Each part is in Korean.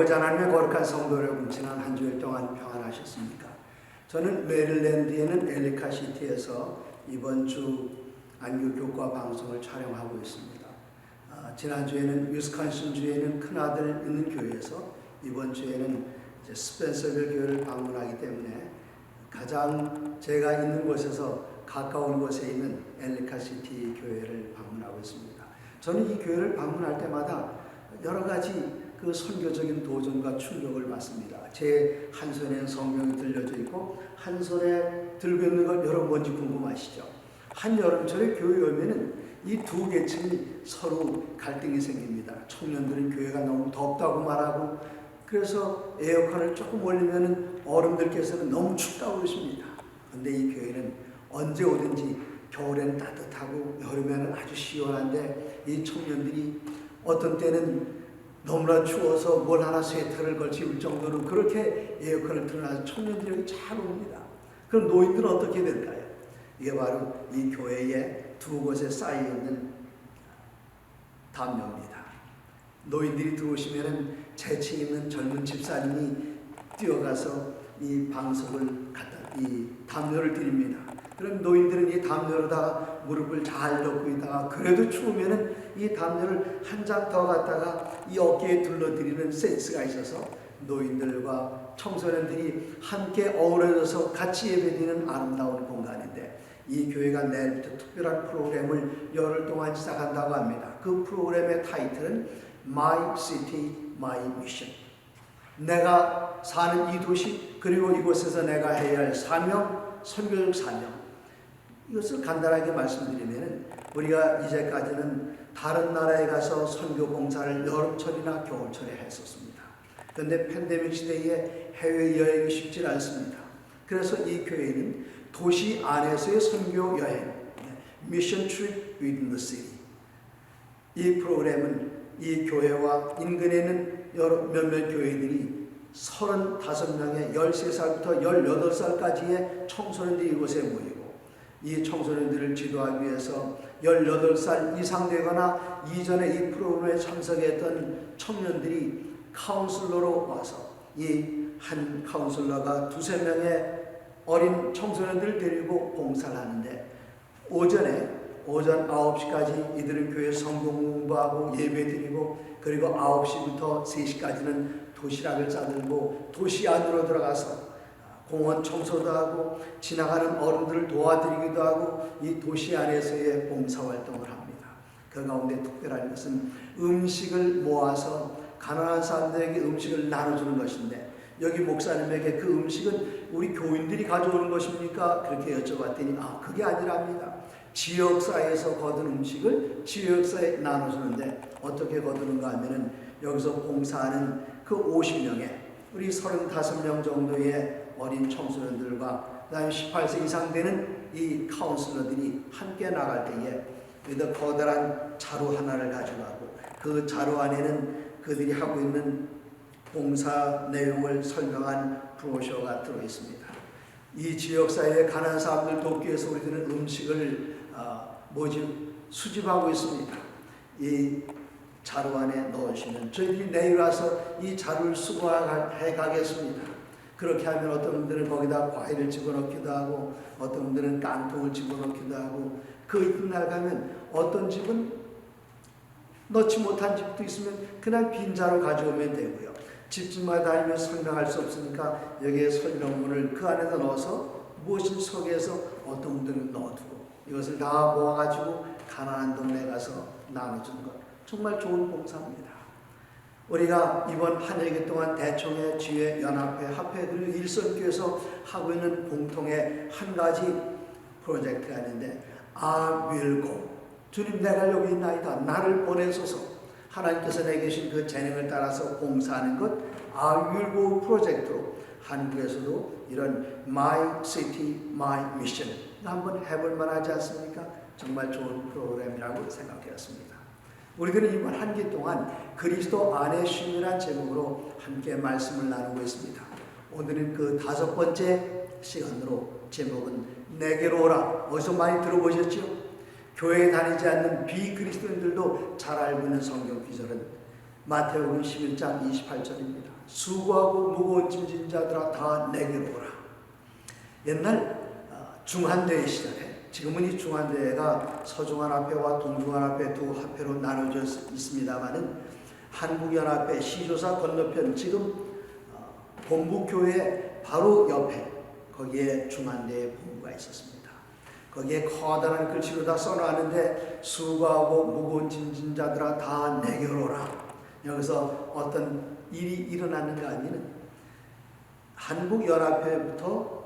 아버지 하나님의 거룩한 성도 여러분, 지난 한 주일 동안 평안하셨습니까? 저는 메릴랜드에는 엘리카시티에서 이번 주 안교교과 방송을 촬영하고 있습니다. 지난주에는 위스콘신주에는 큰아들 있는 교회에서 이번 주에는 이제 스펜서빌 교회를 방문하기 때문에 가장 제가 있는 곳에서 가까운 곳에 있는 엘리카시티 교회를 방문하고 있습니다. 저는 이 교회를 방문할 때마다 여러 가지 그 선교적인 도전과 충격을 받습니다. 제 한 손에는 성경이 들려져 있고 한 손에 들고 있는 걸 여러분 뭔지 궁금하시죠? 한여름철에 교회 오면은 이 두 계층이 서로 갈등이 생깁니다. 청년들은 교회가 너무 덥다고 말하고, 그래서 에어컨을 조금 올리면은 어른들께서는 너무 춥다고 그러십니다. 그런데 이 교회는 언제 오든지 겨울에는 따뜻하고 여름에는 아주 시원한데, 이 청년들이 어떤 때는 너무나 추워서 뭘 하나 스웨터를 걸치 입을 정도로 그렇게 에어컨을 틀어놔서 청년들이 여기 잘 옵니다. 그럼 노인들은 어떻게 될까요? 이게 바로 이 교회의 두 곳에 쌓여있는 담요입니다. 노인들이 들어오시면 재치 있는 젊은 집사님이 뛰어가서 이 방석을 갖다 이 담요를 드립니다. 그럼 노인들은 이 담요로다가 무릎을 잘 넣고 있다가 그래도 추우면은 이 담요를 한 장 더 갖다가 이 어깨에 둘러드리는 센스가 있어서 노인들과 청소년들이 함께 어우러져서 같이 예배드리는 아름다운 공간인데, 이 교회가 내일부터 특별한 프로그램을 열흘 동안 시작한다고 합니다. 그 프로그램의 타이틀은 My City, My Mission. 내가 사는 이 도시, 그리고 이곳에서 내가 해야 할 사명, 선교적 사명. 이것을 간단하게 말씀드리면, 우리가 이제까지는 다른 나라에 가서 선교 봉사를 여름철이나 겨울철에 했었습니다. 그런데 팬데믹 시대에 해외여행이 쉽지 않습니다. 그래서 이 교회는 도시 안에서의 선교 여행, Mission Trip Within the City. 이 프로그램은 이 교회와 인근에 있는 몇몇 교회들이 35명의 13살부터 18살까지의 청소년들이 이곳에 모이고, 이 청소년들을 지도하기 위해서 18살 이상 되거나 이전에 이 프로그램에 참석했던 청년들이 카운슬러로 와서, 이 한 카운슬러가 2~3명의 어린 청소년들을 데리고 봉사를 하는데, 오전 9시까지 이들은 교회 성경 공부하고 예배 드리고, 그리고 9시부터 3시까지는 도시락을 싸들고 도시 안으로 들어가서 공원 청소도 하고 지나가는 어른들을 도와드리기도 하고 이 도시 안에서의 봉사활동을 합니다. 그 가운데 특별한 것은 음식을 모아서 가난한 사람들에게 음식을 나눠주는 것인데, 여기 목사님에게 그 음식은 우리 교인들이 가져오는 것입니까? 그렇게 여쭤봤더니 그게 아니랍니다. 지역사회에서 거둔 음식을 지역사회에 나눠주는데, 어떻게 거두는가 하면은 여기서 봉사하는 그 50명의 우리 35명 정도의 어린 청소년들과 그다음에 18세 이상 되는 이 카운슬러들이 함께 나갈 때에 여기다 커다란 자루 하나를 가져가고, 그 자루 안에는 그들이 하고 있는 봉사 내용을 설명한 브로셔가 들어있습니다. 이 지역사회의 가난한 사람들 돕기 위해서 우리들은 음식을 수집하고 있습니다. 이 자루 안에 넣으시면 저희들이 내일 와서 이 자루를 수거해 가겠습니다. 그렇게 하면 어떤 분들은 거기다 과일을 집어넣기도 하고, 어떤 분들은 깡통을 집어넣기도 하고, 그 이튿날 가면 어떤 집은 넣지 못한 집도 있으면 그냥 빈자로 가져오면 되고요. 집집마다 다니면서 설명할 수 없으니까 여기에 설명문을 그 안에다 넣어서 무엇인 속에서 어떤 분들은 넣어두고, 이것을 다 모아가지고 가난한 동네에 가서 나눠주는 것, 정말 좋은 봉사입니다. 우리가 이번 한 해기 동안 대청회, 지회, 연합회, 합회, 그리고 일선교에서 하고 있는 공통의 한 가지 프로젝트가 있는데, I will go. 주님, 내가 여기 있나이다. 나를 보내소서. 하나님께서 내게 계신 그 재능을 따라서 봉사하는 것, I will go 프로젝트로 한국에서도 이런 My City, My Mission 한번 해볼 만하지 않습니까? 정말 좋은 프로그램이라고 생각되었습니다. 우리들은 이번 한 기 동안 그리스도 안의 쉼이란 제목으로 함께 말씀을 나누고 있습니다. 오늘은 그 5번째 시간으로, 제목은 내게로 오라. 어디서 많이 들어보셨죠? 교회에 다니지 않는 비그리스도인들도 잘 알고 있는 성경 구절은 마태복음 11장 28절입니다. 수고하고 무거운 짐진 자들아 다 내게로 오라. 옛날 중한대회 시절에, 지금은 이 중한대회가 서중한합회와 동중한합회 두 합회로 나눠져 있습니다만은 한국연합회 시조사 건너편 지금 본부교회 바로 옆에 거기에 중한대회 본부가 있었습니다. 거기에 커다란 글씨로 다 써놨는데 수고하고 무거운 짐진 자들아 다 내게로 오라. 여기서 어떤 일이 일어났는가 하면은 한국연합회부터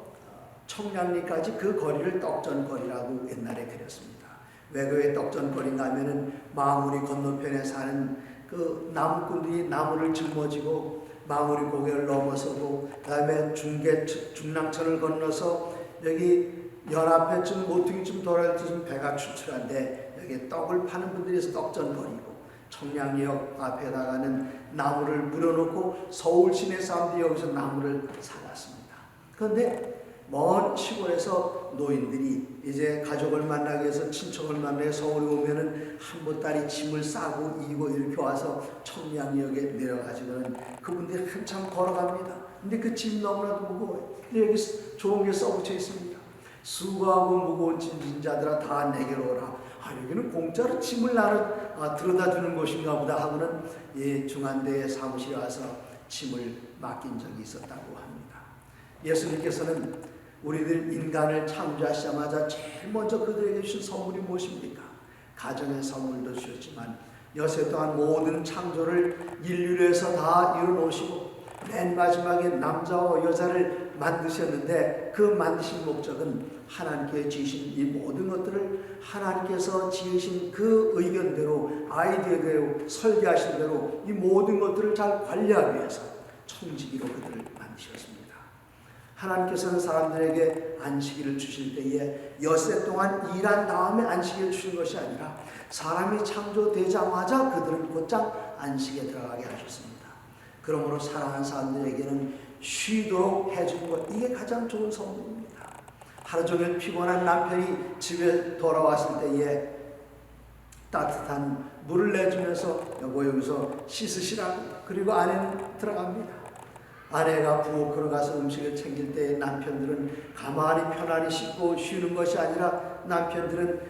청량리까지 그 거리를 떡전거리라고 옛날에 그렸습니다. 왜 그게 떡전거리인가 하면은 마무리 건너편에 사는 그 나무꾼들이 나무를 짊어지고 마무리 고개를 넘어서고 그 다음에 중랑천을 건너서 여기 연합회쯤 모퉁이쯤 돌아올 때쯤 배가 출출한데 여기 떡을 파는 분들이 떡전거리고 청량리역 앞에다가는 나무를 물어놓고 서울 시내 사람들이 여기서 나무를 사갔습니다. 그런데 먼 시골에서 노인들이 이제 가족을 만나기 위해서 친척을 만나기 위해서 서울에 오면은 한 보따리 짐을 싸고 이고 이렇게 와서 청량역에 내려가지고는 그분들이 한참 걸어갑니다. 근데 그 짐 너무나도 무거워요. 근데 여기 좋은 게 써붙여 있습니다. 수고하고 무거운 짐진 자들아 다 내게로 오라. 여기는 공짜로 짐을 들여다 주는 곳인가 보다 하고는 중한대회 사무실에 와서 짐을 맡긴 적이 있었다고 합니다. 예수님께서는 우리들 인간을 창조하시자마자 제일 먼저 그들에게 주신 선물이 무엇입니까? 가정의 선물도 주셨지만 여세 동안 모든 창조를 인류를 해서 다 이루어놓으시고 맨 마지막에 남자와 여자를 만드셨는데 그 만드신 목적은 하나님께 지으신 이 모든 것들을 하나님께서 지으신 그 의견대로 아이디어대로 설계하신 대로 이 모든 것들을 잘 관리하기 위해서 청지기로 그들을 만드셨습니다. 하나님께서는 사람들에게 안식일을 주실 때에 엿새 동안 일한 다음에 안식일을 주신 것이 아니라 사람이 창조되자마자 그들은 곧장 안식에 들어가게 하셨습니다. 그러므로 사랑하는 사람들에게는 쉬도록 해주는 것, 이게 가장 좋은 선물입니다. 하루 종일 피곤한 남편이 집에 돌아왔을 때에 따뜻한 물을 내주면서 여보 여기서 씻으시라고, 그리고 아내는 들어갑니다. 아내가 부엌으로 가서 음식을 챙길 때 남편들은 가만히 편안히 씻고 쉬는 것이 아니라 남편들은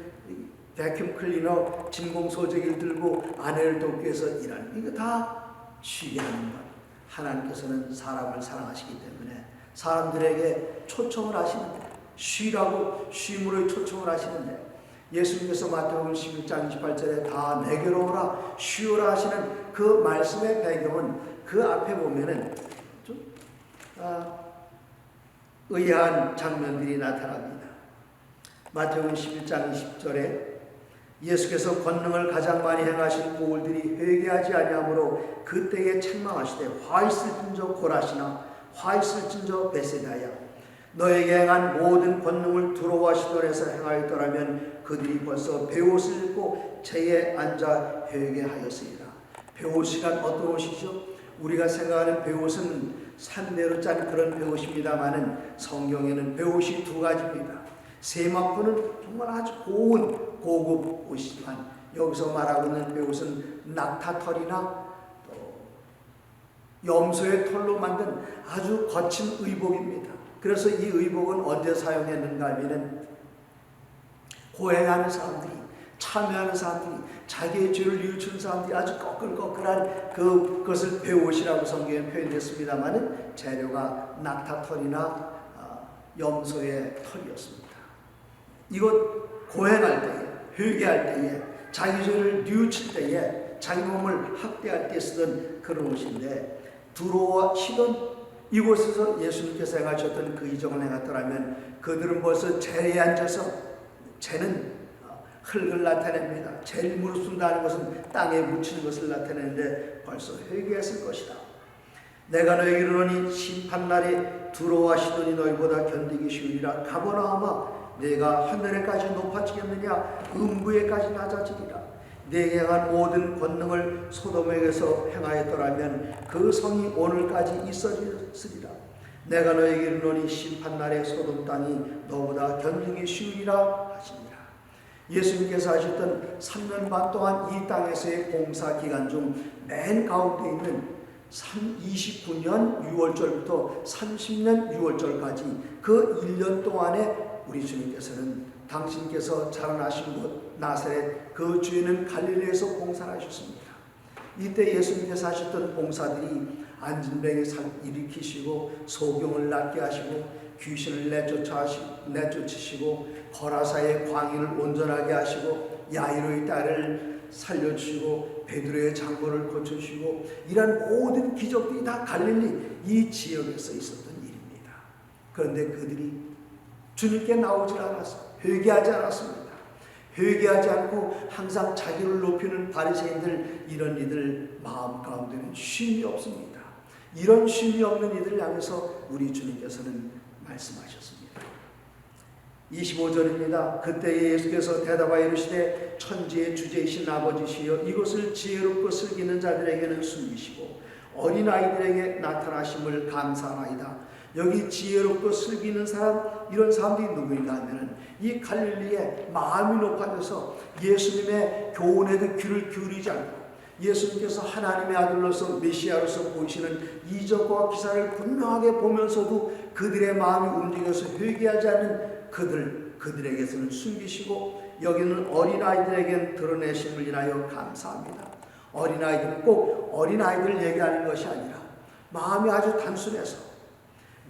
베큐um 클리너 진공소재기를 들고 아내를 돕기 위해서 일하는, 이거 다 쉬게 하는 것. 하나님께서는 사람을 사랑하시기 때문에 사람들에게 초청을 하시는데, 쉬라고 쉼으로 초청을 하시는데, 예수님께서 마태복음 11장 28절에 다 내게로 오라 쉬어라 하시는 그 말씀의 배경은 그 앞에 보면은 좀 의아한 장면들이 나타납니다. 마태복음 11장 20절에 예수께서 권능을 가장 많이 행하신 고울들이 회개하지 아니하므로 그때에 책망하시되 화 있을진저 고라시나 화 있을진저 베세다야, 너에게 행한 모든 권능을 두로와 시돈에서 행하였더라면 그들이 벌써 베옷을 입고 제에 앉아 회개하였으리라. 베옷이란 어떤 옷이죠? 우리가 생각하는 베옷은 산대로 짠 그런 베옷입니다마는 성경에는 베옷이 두 가지입니다. 세마포는 정말 아주 고운 고급 옷이지만 여기서 말하고 있는 베옷은 낙타털이나 염소의 털로 만든 아주 거친 의복입니다. 그래서 이 의복은 언제 사용했는가 하면은 고행하는 사람들이, 참여하는 사람들이, 자기의 죄를 뉘우치는 사람들이 아주 꺼끌꺼끌한 그것을 베옷이라고 성경에 표현됐습니다마는 재료가 낙타털이나 염소의 털이었습니다. 이것 고행할 때에, 회개할 때에, 자기 죄를 뉘우칠 때에, 자기 몸을 학대할 때 쓰던 그런 옷인데, 두로와 시돈, 이곳에서 예수님께서 행하셨던 그 이적을 행했더라면 그들은 벌써 재에 앉아서, 재는 흙을 나타냅니다. 제일 무릅쓴다는 것은 땅에 묻히는 것을 나타내는데 벌써 회개했을 것이다. 내가 너에게 이르노니 심판날에 두로와 시돈이 너희보다 견디기 쉬우리라. 가버나움아 내가 하늘에까지 높아지겠느냐, 음부에까지 낮아지리라. 내게 행한 모든 권능을 소돔에게서 행하였더라면 그 성이 오늘까지 있어졌으리라. 내가 너에게 이르노니 심판날에 소돔 땅이 너보다 견디기 쉬우리라 하시니라. 예수님께서 하셨던 3년 반 동안 이 땅에서의 봉사 기간 중 맨 가운데 있는 29년 6월절부터 30년 6월절까지 그 1년 동안에 우리 주님께서는 당신께서 자라나신 곳 나사렛 그 주에는 갈릴리에서 봉사를 하셨습니다. 이때 예수님께서 하셨던 봉사들이 안진뱅이 일으키시고 소경을 낫게 하시고 귀신을 내쫓으시고 거라사의 광인을 온전하게 하시고 야이로의 딸을 살려주시고 베드로의 장모를 고쳐주시고 이런 모든 기적들이 다 갈릴리 이 지역에서 있었던 일입니다. 그런데 그들이 주님께 나오지 않았어요. 회개하지 않았습니다. 회개하지 않고 항상 자기를 높이는 바리새인들 이런 이들 마음 가운데는 쉼이 없습니다. 이런 쉼이 없는 이들을 향해서 우리 주님께서는 말씀하셨습니다. 25절입니다. 그때 예수께서 대답하여 이르시되 천지의 주제이신 아버지시여 이것을 지혜롭고 슬기는 자들에게는 숨기시고 어린아이들에게 나타나심을 감사하나이다. 여기 지혜롭고 슬기는 사람 이런 사람들이 누구인가 하면은 이 갈릴리에 마음이 높아져서 예수님의 교훈에도 귀를 기울이지 않고 예수님께서 하나님의 아들로서 메시아로서 보이시는 이적과 기사를 분명하게 보면서도 그들의 마음이 움직여서 회개하지 않는 그들에게서는 숨기시고 여기는 어린아이들에게는 드러내심을 인하여 감사합니다. 어린아이들은 꼭 어린아이들을 얘기하는 것이 아니라 마음이 아주 단순해서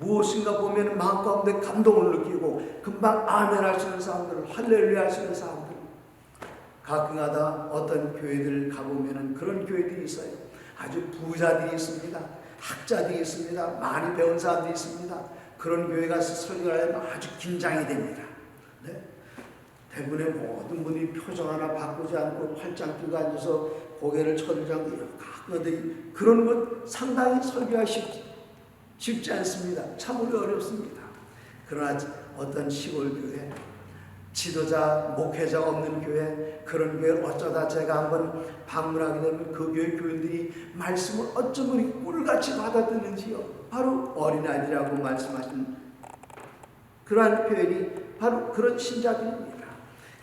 무엇인가 보면 마음 가운데 감동을 느끼고 금방 아멘 하시는 사람들, 할렐루야 하시는 사람들, 가끔가다 어떤 교회들 가보면 그런 교회들이 있어요. 아주 부자들이 있습니다. 학자들이 있습니다. 많이 배운 사람들이 있습니다. 그런 교회 가서 설교를 하면 아주 긴장이 됩니다. 네? 대부분의 모든 분이 표정 하나 바꾸지 않고 팔짱 끼고 앉아서 고개를 쳐들지 않고 그런 것 상당히 설교하기 쉽지 않습니다. 참으로 어렵습니다. 그러나 어떤 시골 교회, 지도자, 목회자가 없는 교회, 그런 교회를 어쩌다 제가 한번 방문하게 되면 그 교회 교인들이 말씀을 어쩜 그리 꿀같이 받아듣는지요. 바로 어린아이들이라고 말씀하신 그러한 표현이 바로 그런 신자들입니다.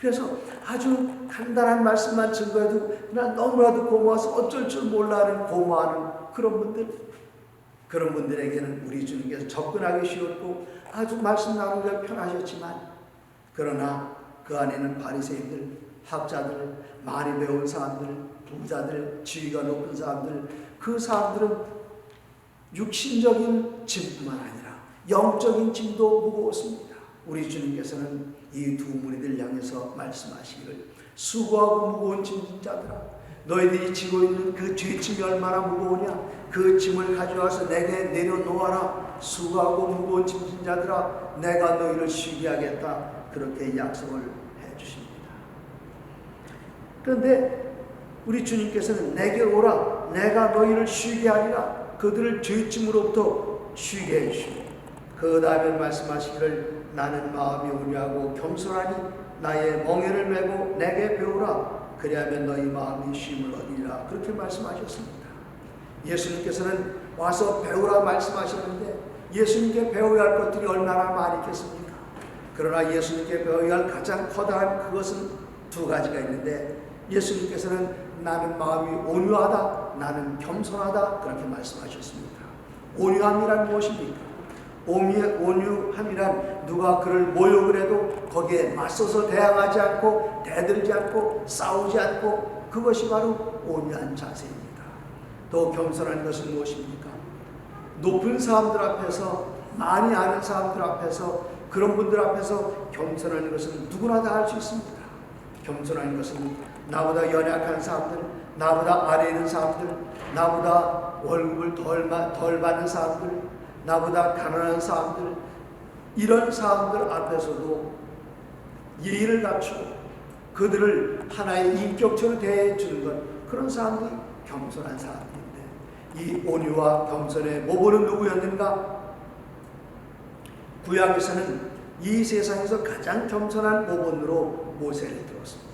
그래서 아주 간단한 말씀만 증거해도 그냥 너무나도 고마워서 어쩔 줄 몰라 하는 고마워하는 그런 분들에게는 우리 주님께서 접근하기 쉬웠고 아주 말씀 나누기가 편하셨지만 그러나 그 안에는 바리새인들, 학자들, 많이 배운 사람들, 부자들, 지위가 높은 사람들, 그 사람들은 육신적인 짐뿐만 아니라 영적인 짐도 무거웠습니다. 우리 주님께서는 이 두 무리들 향해서 말씀하시기를 수고하고 무거운 짐진 자들아 너희들이 지고 있는 그 죄짐이 얼마나 무거우냐 그 짐을 가져와서 내게 내려놓아라. 수고하고 무거운 짐진 자들아 내가 너희를 쉬게 하겠다. 그렇게 약속을 해주십니다. 그런데 우리 주님께서는 내게 오라 내가 너희를 쉬게 하리라. 그들을 죄짐으로부터 쉬게 해주시고 그 다음에 말씀하시기를 나는 마음이 온유하고 겸손하니 나의 멍에를 메고 내게 배우라. 그리하면 너희 마음이 쉼을 얻으리라. 그렇게 말씀하셨습니다. 예수님께서는 와서 배우라 말씀하셨는데 예수님께 배워야 할 것들이 얼마나 많이 있겠습니까? 그러나 예수님께 배워야 할 가장 커다란 그것은 두 가지가 있는데 예수님께서는 나는 마음이 온유하다, 나는 겸손하다 그렇게 말씀하셨습니다. 온유함이란 무엇입니까? 온유함이란 누가 그를 모욕을 해도 거기에 맞서서 대항하지 않고 대들지 않고 싸우지 않고 그것이 바로 온유한 자세입니다. 또 겸손한 것은 무엇입니까? 높은 사람들 앞에서 많이 아는 사람들 앞에서 그런 분들 앞에서 겸손한 것은 누구나 다 할 수 있습니다. 겸손한 것은 나보다 연약한 사람들, 나보다 아래에 있는 사람들, 나보다 월급을 덜 받는 사람들, 나보다 가난한 사람들 이런 사람들 앞에서도 예의를 갖추고 그들을 하나의 인격체로 대해주는 것 그런 사람들이 겸손한 사람들인데 이 온유와 겸손의 모범은 누구였는가? 구약에서는 이 세상에서 가장 겸손한 모범으로 모세를 들었습니다.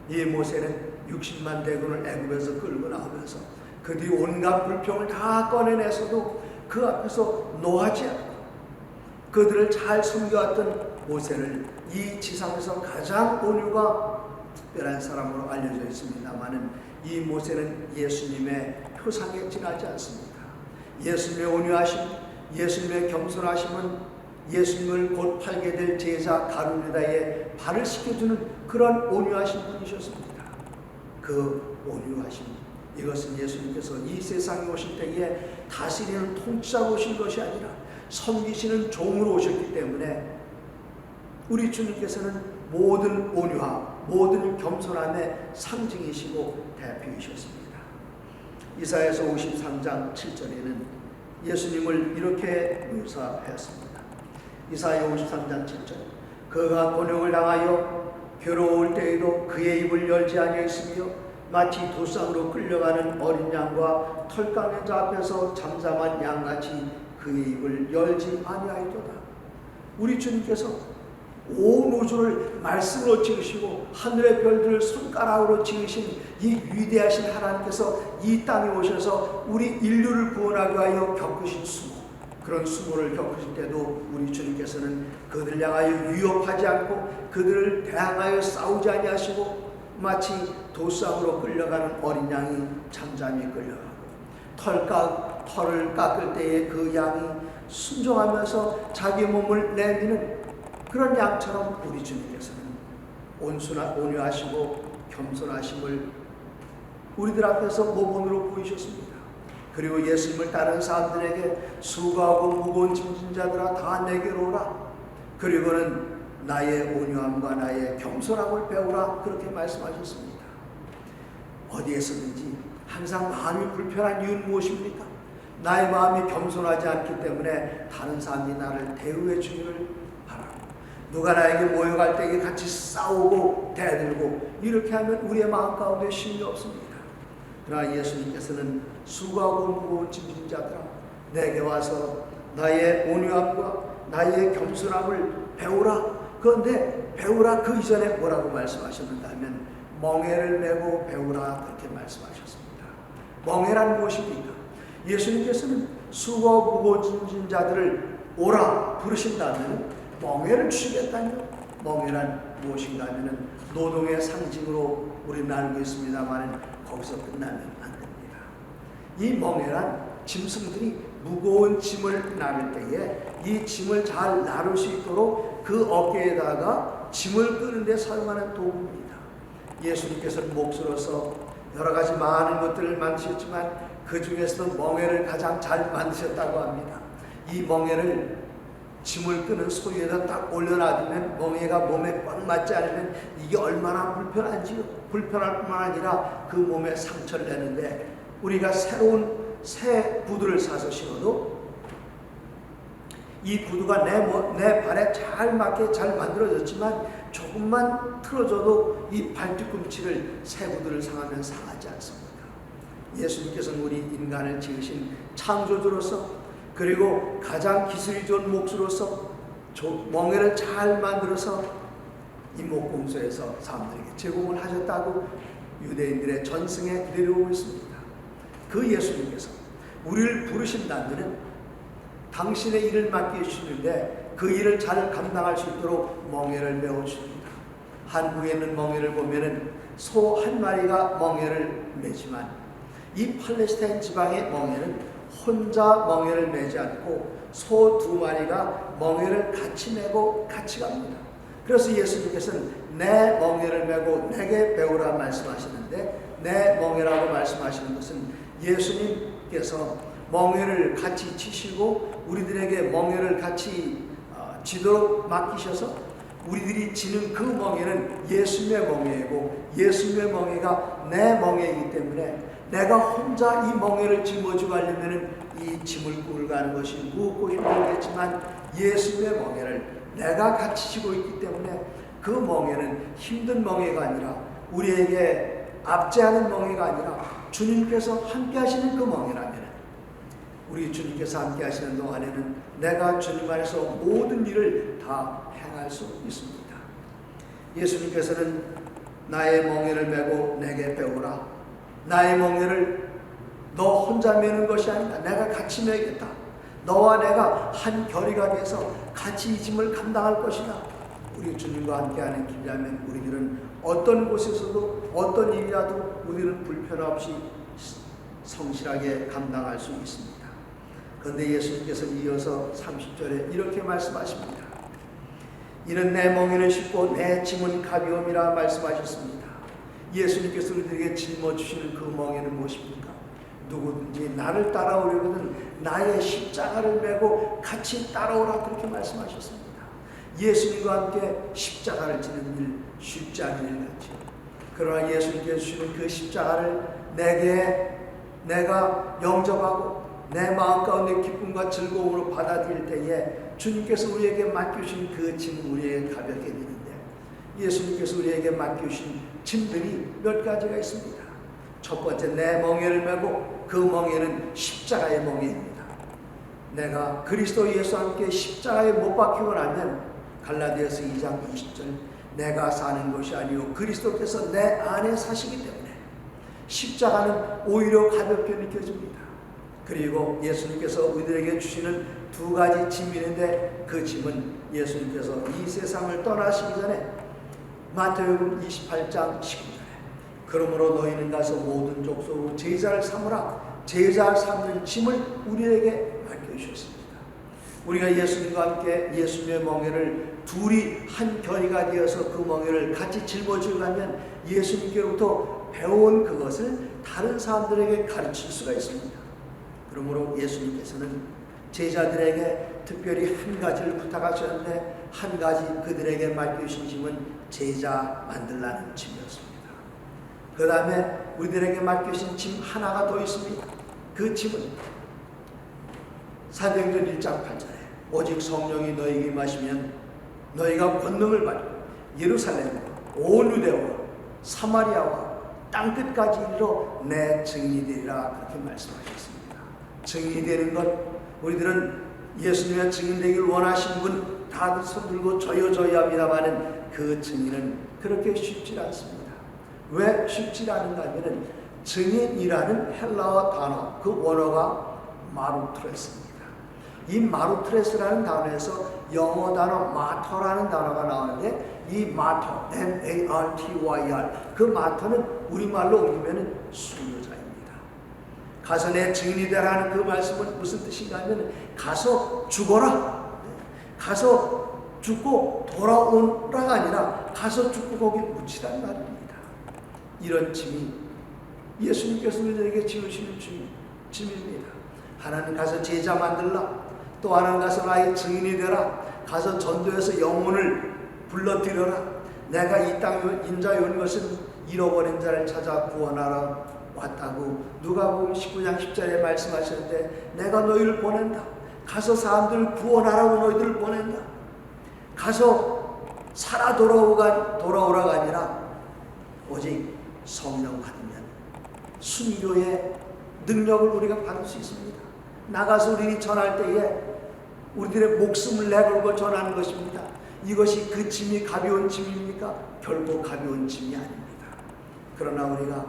이 모세는 60만 대군을 애굽에서 끌고 나오면서 그들이 온갖 불평을 다 꺼내내서도 그 앞에서 노하지 않고 그들을 잘 섬겨왔던 모세를 이 지상에서 가장 온유가 특별한 사람으로 알려져 있습니다만은 이 모세는 예수님의 표상에 지나지 않습니다. 예수님의 온유하심, 예수님의 겸손하심은 예수님을 곧 팔게 될 제자 가룟유다의 발을 씻겨주는 그런 온유하신 분이셨습니다. 그 온유하심, 이것은 예수님께서 이 세상에 오실 때에 다스리는 통치자로 오신 것이 아니라 섬기시는 종으로 오셨기 때문에 우리 주님께서는 모든 온유함, 모든 겸손함의 상징이시고 대표이셨습니다. 이사야서 53장 7절에는 예수님을 이렇게 묘사하였습니다. 이사야 53장 7절, 그가 곤욕을 당하여 괴로울 때에도 그의 입을 열지 아니하였으며 마치 도상으로 끌려가는 어린 양과 털깎는 자 앞에서 잠잠한 양같이 그의 입을 열지 아니하였도다. 우리 주님께서 온 우주를 말씀으로 지으시고 하늘의 별들을 손가락으로 지으신 이 위대하신 하나님께서 이 땅에 오셔서 우리 인류를 구원하기 위하여 겪으신 수모, 그런 수모를 겪으실 때도 우리 주님께서는 그들을 향하여 위협하지 않고 그들을 대항하여 싸우지 아니하시고 마치 도쌍으로 끌려가는 어린 양이 잠잠히 끌려가고 털을 깎을 때에 그 양이 순종하면서 자기 몸을 내미는 그런 양처럼 우리 주님께서는 온유하시고 겸손하심을 우리들 앞에서 모범으로 보이셨습니다. 그리고 예수님을 따르는 사람들에게 수고하고 무거운 짐진 자들아 다 내게로 오라. 그리고는 나의 온유함과 나의 겸손함을 배우라. 그렇게 말씀하셨습니다. 어디에서든지 항상 마음이 불편한 이유는 무엇입니까? 나의 마음이 겸손하지 않기 때문에 다른 사람이 나를 대우해 주기를 바라고, 누가 나에게 모여갈 때에 같이 싸우고 대들고 이렇게 하면 우리의 마음 가운데 쉼이 없습니다. 그러나 예수님께서는 수고하고 무거운 짐진 자들아 내게 와서 나의 온유함과 나의 겸손함을 배우라. 그런데 배우라 그 이전에 뭐라고 말씀하셨는가 하면 멍에를 메고 배우라 그렇게 말씀하셨습니다. 멍에란 무엇입니까? 예수님께서는 수고하고 무거운 짐진 자들을 오라 부르신다면 멍에를 주시겠다며, 멍에란 무엇인가 하면 노동의 상징으로 우리는 알고 있습니다만 거기서 끝나면 안 됩니다. 이 멍에란 짐승들이 무거운 짐을 나를 때에 이 짐을 잘 나를 수 있도록 그 어깨에다가 짐을 끄는 데 사용하는 도구입니다. 예수님께서는 몫으로서 여러 가지 많은 것들을 만드셨지만 그 중에서도 멍에를 가장 잘 만드셨다고 합니다. 이 멍에를 짐을 끄는 소위에다 딱 올려놔두면 멍에가 몸에 꽉 맞지 않으면 이게 얼마나 불편한지요. 불편할 뿐만 아니라 그 몸에 상처를 내는데 우리가 새로운 새 구두를 사서 신어도 이 구두가 내 발에 잘 맞게 잘 만들어졌지만 조금만 틀어져도 이 발뒤꿈치를 새 구두를 상하면 상하지 않습니다. 예수님께서는 우리 인간을 지으신 창조주로서 그리고 가장 기술이 좋은 몫으로서 멍에를 잘 만들어서 임목공소에서 사람들에게 제공을 하셨다고 유대인들의 전승에 내려오고 있습니다. 그 예수님께서 우리를 부르신다면 당신의 일을 맡겨주시는데 그 일을 잘 감당할 수 있도록 멍에를 메워주십니다. 한국에 있는 멍에를 보면은 소 한 마리가 멍에를 매지만 이 팔레스타인 지방의 멍에는 혼자 멍에를 매지 않고 소 두 마리가 멍에를 같이 메고 같이 갑니다. 그래서 예수님께서는 내 멍에를 메고 내게 배우라 말씀하시는데 내 멍에라고 말씀하시는 것은 예수님께서 멍에를 같이 치시고 우리들에게 멍에를 같이 지도록 맡기셔서 우리들이 지는 그 멍에는 예수님의 멍에이고 예수님의 멍에가 내 멍에이기 때문에 내가 혼자 이 멍에를 짊어지고 가려면 이 짐을 끌고 가는 것이 무겁고 힘들겠지만 예수님의 멍에를 내가 같이 지고 있기 때문에 그 멍에는 힘든 멍에가 아니라 우리에게 압제하는 멍에가 아니라 주님께서 함께 하시는 그 멍에라면 우리 주님께서 함께 하시는 동안에는 내가 주님 안에서 모든 일을 다 행할 수 있습니다. 예수님께서는 나의 멍에를 메고 내게 배우라. 나의 멍에를 너 혼자 메는 것이 아니다. 내가 같이 메겠다. 너와 내가 한 결의가 돼서 같이 이 짐을 감당할 것이다. 우리 주님과 함께하는 길이라면 우리들은 어떤 곳에서도 어떤 일이라도 우리는 불편 없이 성실하게 감당할 수 있습니다. 그런데 예수님께서 이어서 30절에 이렇게 말씀하십니다. 이는 내 멍에는 쉽고 내 짐은 가벼움이라 말씀하셨습니다. 예수님께서 우리들에게 짊어지시는 그 멍에는 무엇입니까? 누구든지 나를 따라오려거든 나의 십자가를 메고 같이 따라오라, 그렇게 말씀하셨습니다. 예수님과 함께 십자가를 지는 일 쉽지 않은 일 같죠. 그러나 예수님께서 주시는 그 십자가를 내가 영접하고 내 마음 가운데 기쁨과 즐거움으로 받아들일 때에 주님께서 우리에게 맡겨주신 그 짐은 우리에게 가볍게 되는데, 예수님께서 우리에게 맡겨주신 짐들이 몇 가지가 있습니다. 첫 번째, 내 멍에를 메고, 그 멍에는 십자가의 멍에입니다. 내가 그리스도 예수와 함께 십자가에 못 박히고 나면 갈라디아서 2장 20절, 내가 사는 것이 아니요 그리스도께서 내 안에 사시기 때문에 십자가는 오히려 가볍게 느껴집니다. 그리고 예수님께서 우리들에게 주시는 두 가지 짐이 있는데, 그 짐은 예수님께서 이 세상을 떠나시기 전에 마태복음 28장 19절에 그러므로 너희는 가서 모든 족속으로 제자를 삼으라, 제자 삼는 짐을 우리에게 맡겨주셨습니다. 우리가 예수님과 함께 예수님의 멍에를 둘이 한 결의가 되어서 그 멍에를 같이 짊어지고 가면 예수님께로부터 배운 그것을 다른 사람들에게 가르칠 수가 있습니다. 그러므로 예수님께서는 제자들에게 특별히 한 가지를 부탁하셨는데, 한 가지 그들에게 맡겨주신 짐은 제자 만들라는 짐이었습니다. 그 다음에 우리들에게 맡겨주신 짐 하나가 더 있습니다. 그 짐은 사도행전 1장 8절에 오직 성령이 너희에게 임하시면 너희가 권능을 받고 예루살렘 온 유대와 사마리아와 땅끝까지 이르러 내 증인이 되리라, 그렇게 말씀하셨습니다. 증인이 되는 것, 우리들은 예수님의 증인되길 원하시는 분 다들 손들고 저요 합니다마는 그 증인은 그렇게 쉽지 않습니다. 왜 쉽지 않은가 하면 증인이라는 헬라어 단어, 그 원어가 마루트레스입니다. 이 마루트레스라는 단어에서 영어 단어 마터라는 단어가 나오는데, 이 마터, M-A-R-T-Y-R, 그 마터는 우리말로 옮기면 순교자입니다. 가서 내 증인이 되라는 그 말씀은 무슨 뜻인가 하면 가서 죽어라, 가서 죽고 돌아오라가 아니라 가서 죽고 거기 묻히란 말입니다. 이런 짐이 예수님께서 우리에게 지으시는 짐입니다. 하나는 가서 제자 만들라, 또 하나는 가서 나의 증인이 되라, 가서 전도해서 영혼을 불러들여라, 내가 이 땅에 인자에 온 것은 잃어버린 자를 찾아 구원하러 왔다고 누가복음 19장 10절에 말씀하셨는데, 내가 너희를 보낸다, 가서 사람들을 구원하라고 너희들을 보낸다, 가서 살아 돌아오라가 아니라 오직 성령 받으면 순교의 능력을 우리가 받을 수 있습니다. 나가서 우리들이 전할 때에 우리들의 목숨을 내걸고 전하는 것입니다. 이것이 그 짐이 가벼운 짐입니까? 결코 가벼운 짐이 아닙니다. 그러나 우리가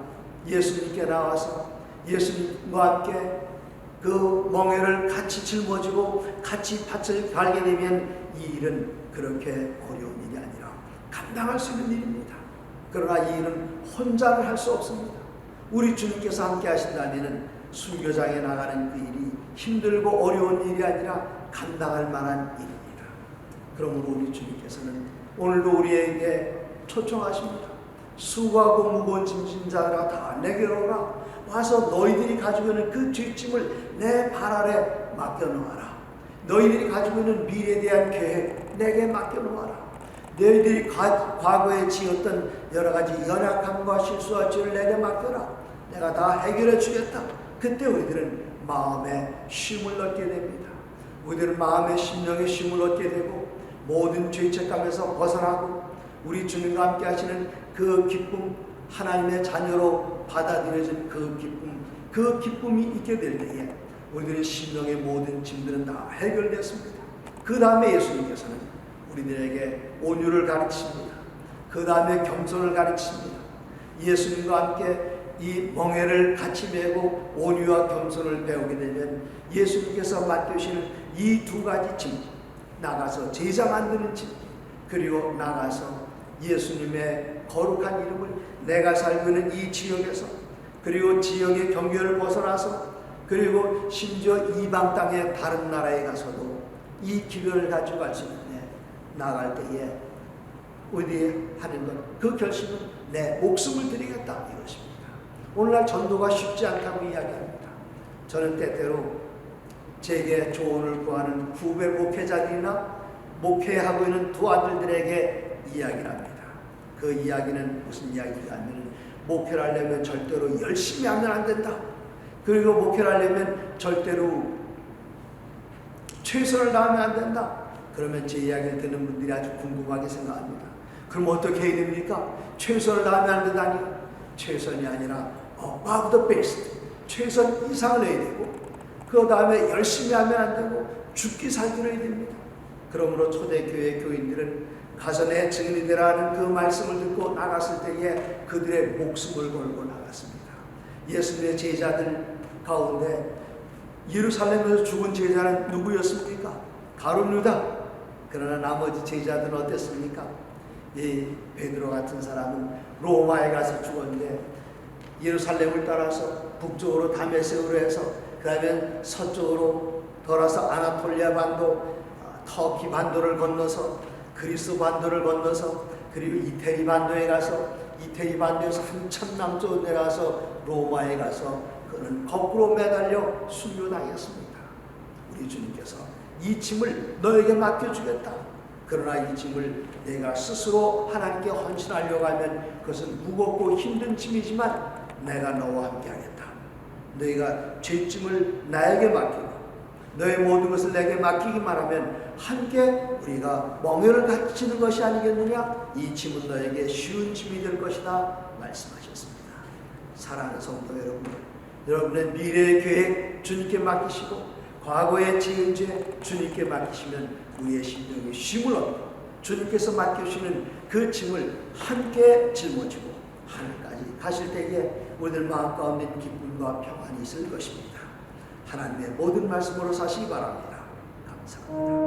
예수님께 나와서 예수님과 함께 그 멍에를 같이 짊어지고 같이 밭을 갈게 되면 이 일은 그렇게 어려운 일이 아니라 감당할 수 있는 일입니다. 그러나 이 일은 혼자는 할 수 없습니다. 우리 주님께서 함께 하신다면 순교장에 나가는 그 일이 힘들고 어려운 일이 아니라 감당할 만한 일입니다. 그러므로 우리 주님께서는 오늘도 우리에게 초청하십니다. 수고하고 무거운 짐진 자들아 다 내게로 오라. 와서 너희들이 가지고 있는 그 뒷짐을 내 발 아래 맡겨놓아라. 너희들이 가지고 있는 미래에 대한 계획 내게 맡겨놓아라. 너희들이 과거에 지었던 여러 가지 연약함과 실수와 죄를 내게 맡겨라. 내가 다 해결해 주겠다. 그때 우리들은 마음에 쉼을 얻게 됩니다. 우리들은 마음의 심령의 쉼을 얻게 되고 모든 죄책감에서 벗어나고 우리 주님과 함께 하시는 그 기쁨, 하나님의 자녀로 받아들여진 그 기쁨이 있게 될 때에 우리들의 심령의 모든 짐들은 다 해결됐습니다. 그 다음에 예수님께서는 우리들에게 온유를 가르칩니다. 그 다음에 겸손을 가르칩니다. 예수님과 함께 이 멍에를 같이 메고 온유와 겸손을 배우게 되면 예수님께서 맡겨주시는 이 두 가지 짐, 나가서 제자 만드는 짐, 그리고 나가서 예수님의 거룩한 이름을 내가 살고 있는 이 지역에서, 그리고 지역의 경계를 벗어나서, 그리고 심지어 이방 땅의 다른 나라에 가서도 이 기별을 가지고 갈 수 있는데, 나갈 때에 어디에 하는 것, 그 결심은 내 목숨을 드리겠다 이것입니다. 오늘날 전도가 쉽지 않다고 이야기합니다. 저는 때때로 제게 조언을 구하는 후배 목회자들이나 목회하고 있는 두 아들들에게 이야기를 합니다. 그 이야기는 무슨 이야기가 하면, 목회를 하려면 절대로 열심히 하면 안 된다. 그리고 목회를 하려면 절대로 최선을 다하면 안 된다. 그러면 제 이야기를 듣는 분들이 아주 궁금하게 생각합니다. 그럼 어떻게 해야 됩니까? 최선을 다하면 안 된다니? 최선이 아니라 above the best, 최선 이상을 해야 되고, 그 다음에 열심히 하면 안 되고 죽기 살기를 해야 됩니다. 그러므로 초대교회 교인들은 가서 내 증인이 되라는 그 말씀을 듣고 나갔을 때에 그들의 목숨을 걸고 나갔습니다. 예수님의 제자들 가운데 예루살렘에서 죽은 제자는 누구였습니까? 가룟 유다. 그러나 나머지 제자들은 어땠습니까? 이 베드로 같은 사람은 로마에 가서 죽었는데, 예루살렘을 따라서 북쪽으로 다메섹으로 해서, 그러면 서쪽으로 돌아서 아나톨리아 반도, 터키 반도를 건너서 그리스 반도를 건너서, 그리고 이태리 반도에 가서, 이태리 반도에서 한참 남쪽으로 내려가서 로마에 가서 그는 거꾸로 매달려 순교당했습니다. 우리 주님께서 이 짐을 너에게 맡겨주겠다. 그러나 이 짐을 내가 스스로 하나님께 헌신하려고 하면 그것은 무겁고 힘든 짐이지만 내가 너와 함께 하겠다. 너희가 죄짐을 나에게 맡기고 너의 모든 것을 내게 맡기기만 하면 함께 우리가 멍에를 갖추는 것이 아니겠느냐? 이 짐은 너에게 쉬운 짐이 될 것이다 말씀하셨습니다. 사랑하는 성도 여러분, 여러분의 미래의 계획 주님께 맡기시고 과거의 지은 죄 주님께 맡기시면 우리의 심령이 쉼을 얻고 주님께서 맡겨주시는 그 짐을 함께 짊어지고 하늘까지 가실 때에 우리들 마음 가운데 기쁨과 평안이 있을 것입니다. 하나님의 모든 말씀으로 사시기 바랍니다. 감사합니다.